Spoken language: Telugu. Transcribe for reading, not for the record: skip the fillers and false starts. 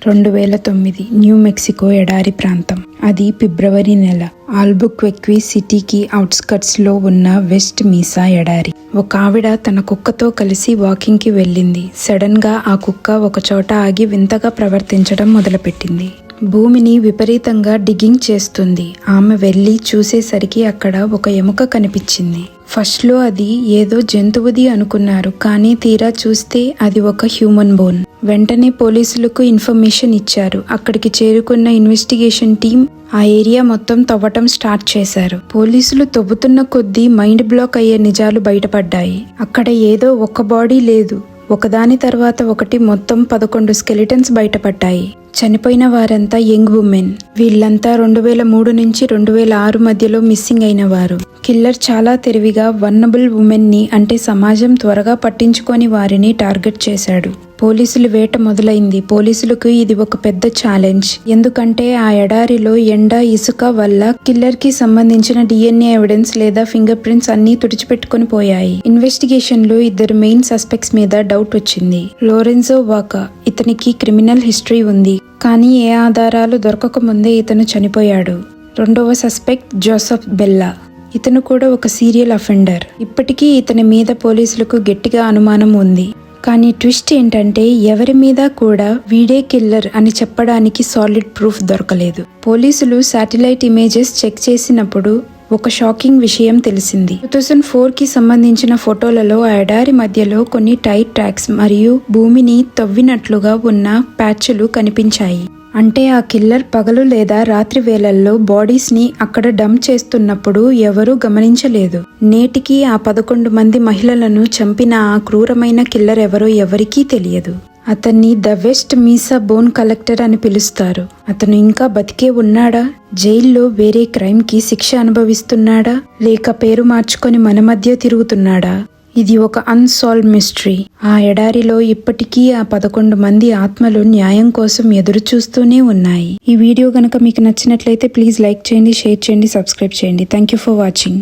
2009 న్యూ మెక్సికో ఎడారి ప్రాంతం. అది ఫిబ్రవరి నెల. ఆల్బుక్వెర్కి సిటీకి అవుట్స్కట్స్ లో ఉన్న వెస్ట్ మీసా ఎడారి. ఒక ఆవిడ తన కుక్కతో కలిసి వాకింగ్ కి వెళ్ళింది. సడన్ గా ఆ కుక్క ఒక చోట ఆగి వింతగా ప్రవర్తించడం మొదలుపెట్టింది. భూమిని విపరీతంగా డిగ్గింగ్ చేస్తుంది. ఆమె వెళ్లి చూసేసరికి అక్కడ ఒక ఎముక కనిపించింది. ఫస్ట్ లో అది ఏదో జంతువుది అనుకున్నారు, కానీ తీరా చూస్తే అది ఒక హ్యూమన్ బోన్. వెంటనే పోలీసులకు ఇన్ఫర్మేషన్ ఇచ్చారు. అక్కడికి చేరుకున్న ఇన్వెస్టిగేషన్ టీం ఆ ఏరియా మొత్తం తవ్వటం స్టార్ట్ చేశారు. పోలీసులు తవ్వుతున్న కొద్దీ మైండ్ బ్లాక్ అయ్యే నిజాలు బయటపడ్డాయి. అక్కడ ఏదో ఒక్క బాడీ లేదు, ఒకదాని తర్వాత ఒకటి మొత్తం 11 స్కెలిటన్స్ బయటపడ్డాయి. చనిపోయిన వారంతా యంగ్ ఉమెన్. వీళ్ళంతా 2003 నుంచి 2006 మధ్యలో మిస్సింగ్ అయిన వారు. కిల్లర్ చాలా తెలివిగా వల్నరబుల్ ఉమెన్ ని, అంటే సమాజం త్వరగా పట్టించుకోని వారిని టార్గెట్ చేశాడు. పోలీసులు వేట మొదలైంది. పోలీసులకు ఇది ఒక పెద్ద ఛాలెంజ్. ఎందుకంటే ఆ ఎడారిలో ఎండ, ఇసుక వల్ల కిల్లర్ కి సంబంధించిన DNA ఎవిడెన్స్ లేదా ఫింగర్ ప్రింట్స్ అన్ని తుడిచిపెట్టుకుని పోయాయి. ఇన్వెస్టిగేషన్ లో 2 మెయిన్ సస్పెక్ట్స్ మీద డౌట్ వచ్చింది. లోరెన్జో వాకా, ఇతనికి క్రిమినల్ హిస్టరీ ఉంది, కానీ ఏ ఆధారాలు దొరకక ముందే ఇతను చనిపోయాడు. రెండవ సస్పెక్ట్ జోసెఫ్ బెల్లా. ఇతను కూడా ఒక సీరియల్ అఫెండర్. ఇప్పటికీ ఇతని మీద పోలీసులకు గట్టిగా అనుమానం ఉంది. కానీ ట్విస్ట్ ఏంటంటే ఎవరి మీద కూడా వీడే కిల్లర్ అని చెప్పడానికి సాలిడ్ ప్రూఫ్ దొరకలేదు. పోలీసులు శాటిలైట్ ఇమేజెస్ చెక్ చేసినప్పుడు ఒక షాకింగ్ విషయం తెలిసింది. 2004కి సంబంధించిన ఫోటోలలో ఆ ఎడారి మధ్యలో కొన్ని టైర్ ట్రాక్స్ మరియు భూమిని తవ్వినట్లుగా ఉన్న ప్యాచ్లు కనిపించాయి. అంటే ఆ కిల్లర్ పగలు లేదా రాత్రి వేళల్లో బాడీస్ ని అక్కడ డంప్ చేస్తున్నప్పుడు ఎవరూ గమనించలేదు. నేటికి ఆ 11 మంది మహిళలను చంపిన ఆ క్రూరమైన కిల్లర్ ఎవరో ఎవరికీ తెలియదు. అతన్ని ద వెస్ట్ మీసా బోన్ కలెక్టర్ అని పిలుస్తారు. అతను ఇంకా బతికే ఉన్నాడా? జైల్లో వేరే క్రైమ్ కి శిక్ష అనుభవిస్తున్నాడా? లేక పేరు మార్చుకొని మన మధ్య తిరుగుతున్నాడా? ఇది ఒక అన్సాల్వ్ మిస్టరీ. ఆ ఎడారిలో ఇప్పటికీ ఆ 11 మంది ఆత్మలు న్యాయం కోసం ఎదురు చూస్తూనే ఉన్నాయి. ఈ వీడియో గనక మీకు నచ్చినట్లయితే ప్లీజ్ లైక్ చేయండి, షేర్ చేయండి, సబ్స్క్రైబ్ చేయండి. Thank you for watching.